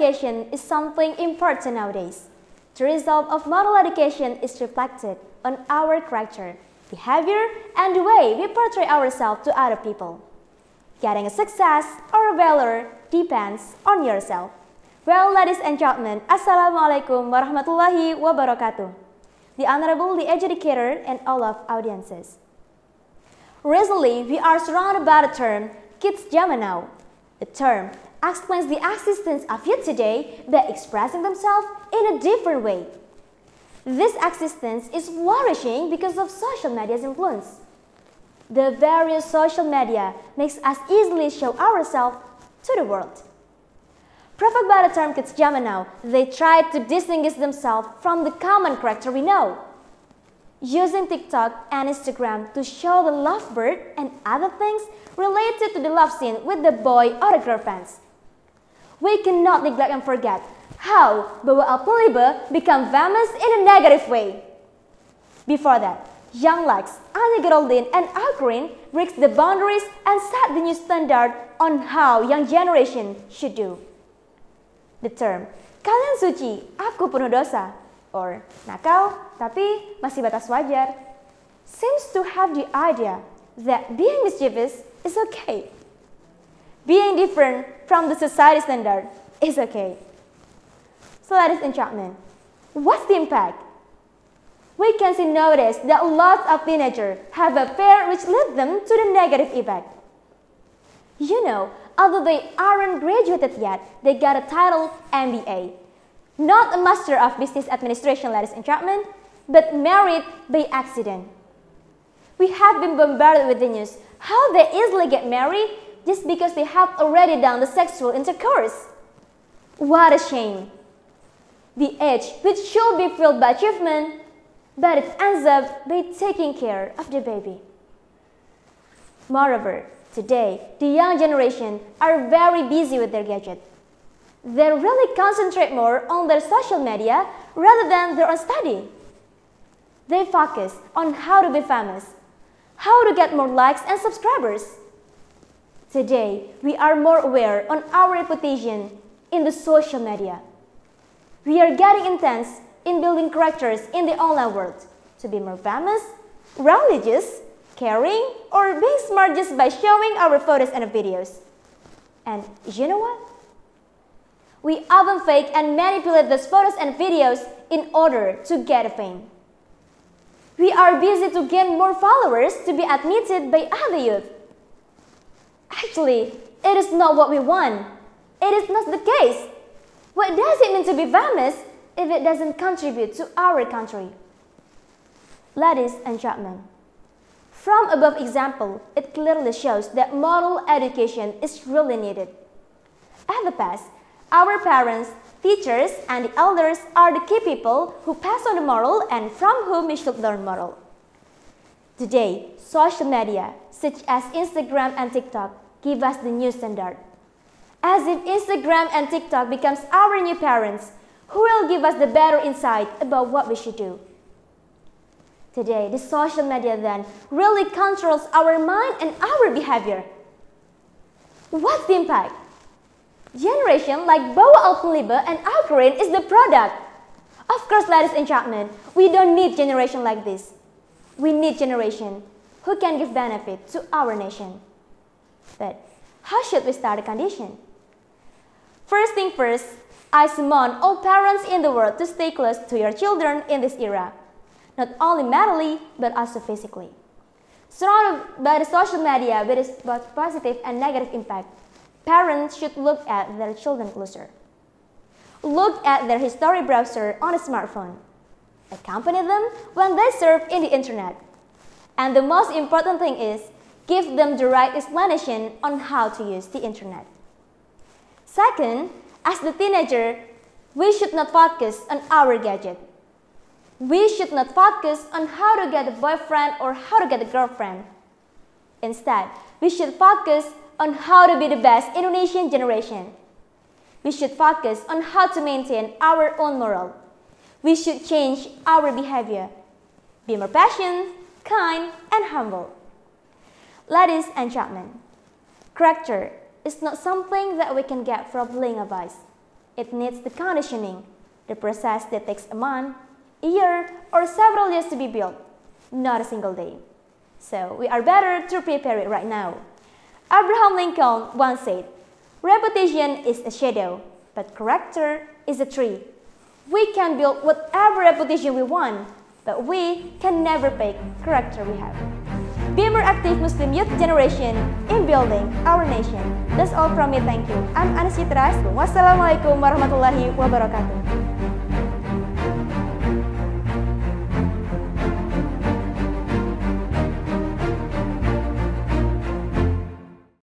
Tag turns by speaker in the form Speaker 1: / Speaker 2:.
Speaker 1: education is something important nowadays. The result of moral education is reflected on our character, behavior, and the way we portray ourselves to other people. Getting a success or a failure depends on yourself. Well, ladies and gentlemen, Assalamualaikum warahmatullahi wabarakatuh. The Honorable, the Educator, and all of audiences. Recently, we are surrounded by the term kids Jaman now. The term explains the existence of youth today by expressing themselves in a different way. This existence is flourishing because of social media's influence. The various social media makes us easily show ourselves to the world. Provoked by the term kids Jaman now, they try to distinguish themselves from the common character we know, using TikTok and Instagram to show the lovebird and other things related to the love scene with the boy or the girlfriends. We cannot neglect and forget how Bawa Al-Puliba became famous in a negative way. Before that, young likes Anya Geraldine and Al-Green breaks the boundaries and set the new standard on how young generation should do. The term, kalian suci, aku penuh dosa, or nakal tapi masih batas wajar, seems to have the idea that being mischievous is okay. Being different from the society standard is okay. So ladies and gentlemen, what's the impact? We can see nowadays that lots of teenagers have a fear which leads them to the negative effect. You know, although they aren't graduated yet, they got a title MBA. Not a Master of Business Administration, ladies and gentlemen, but married by accident. We have been bombarded with the news how they easily get married just because they have already done the sexual intercourse. What a shame. The age which should be filled by achievement, but it ends up by taking care of the baby. Moreover, today, the young generation are very busy with their gadget. They really concentrate more on their social media rather than their own study. They focus on how to be famous, how to get more likes and subscribers. Today, we are more aware on our reputation in the social media. We are getting intense in building characters in the online world to be more famous, religious, caring, or being smart just by showing our photos and videos. And you know what? We often fake and manipulate those photos and videos in order to get a fame. We are busy to gain more followers to be admitted by other youth. Actually, it is not what we want. It is not the case. What does it mean to be famous if it doesn't contribute to our country? Ladies and gentlemen, from above example, it clearly shows that moral education is really needed. At the past, our parents, teachers, and the elders are the key people who pass on the moral and from whom we should learn moral. Today, social media, such as Instagram and TikTok, give us the new standard. As if Instagram and TikTok becomes our new parents, who will give us the better insight about what we should do. Today, the social media then really controls our mind and our behavior. What's the impact? Generation like Bawa Al-Puliba and Al-Green is the product. Of course, ladies and gentlemen, we don't need generation like this. We need generation who can give benefit to our nation. But how should we start the condition? First thing first, I summon all parents in the world to stay close to your children in this era. Not only mentally, but also physically. Surrounded by the social media with both positive and negative impact, parents should look at their children closer. Look at their history browser on a smartphone. Accompany them when they surf in the internet. And the most important thing is, give them the right explanation on how to use the internet. Second, as the teenager, we should not focus on our gadget. We should not focus on how to get a boyfriend or how to get a girlfriend. Instead, we should focus on how to be the best Indonesian generation. We should focus on how to maintain our own moral. We should change our behavior. Be more patient, kind, and humble. Ladies and gentlemen, character is not something that we can get from playing a vice. it needs the conditioning, the process that takes a month, a year, or several years to be built, not a single day. So we are better to prepare it right now. Abraham Lincoln once said, "Reputation is a shadow, but character is a tree." We can build whatever reputation we want, but we can never fake character we have. Be a more active Muslim youth generation in building our nation. That's all from me, thank you. I'm Anas Citras. Wassalamualaikum warahmatullahi wabarakatuh.